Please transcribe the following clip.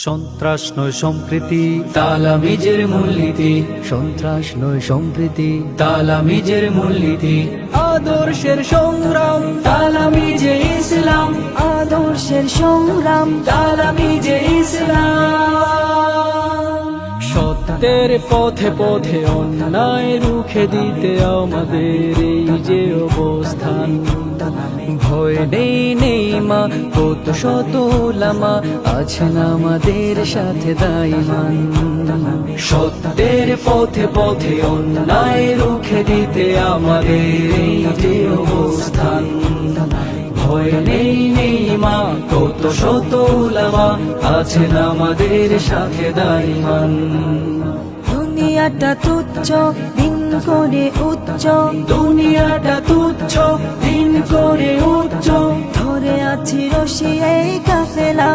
সন্ত্রাস নয় সম্প্রীতি, তালামিজের মূলনীতি, সন্ত্রাস নয় সম্প্রীতি, তালামিজের মূলনীতি, আদর্শের সংগ্রাম, তালামিজে ইসলাম, আদর্শের সংগ্রাম, তালামিজে ইসলাম। সত্যের পথে পথে অন্যায় রুখে দিতে আমাদের এই যে অবস্থান। ভয় নেই মা, কত শত উলামা আছেন আমাদের সাথে দাইমান। সত্যের পথে পথে অন্যায় রুখে দিতে আমাদের এই যে অবস্থান। ভয় নেই মা, কত শত উলামা আছেন আমাদের সাথে দাইমান। দুনিয়াটা তুচ্ছ, দিন করে উচ্চ, দুনিয়াটা তুচ্ছ, দিন করে উচ্চ, ধরে আছি রশি এই কাফেলা।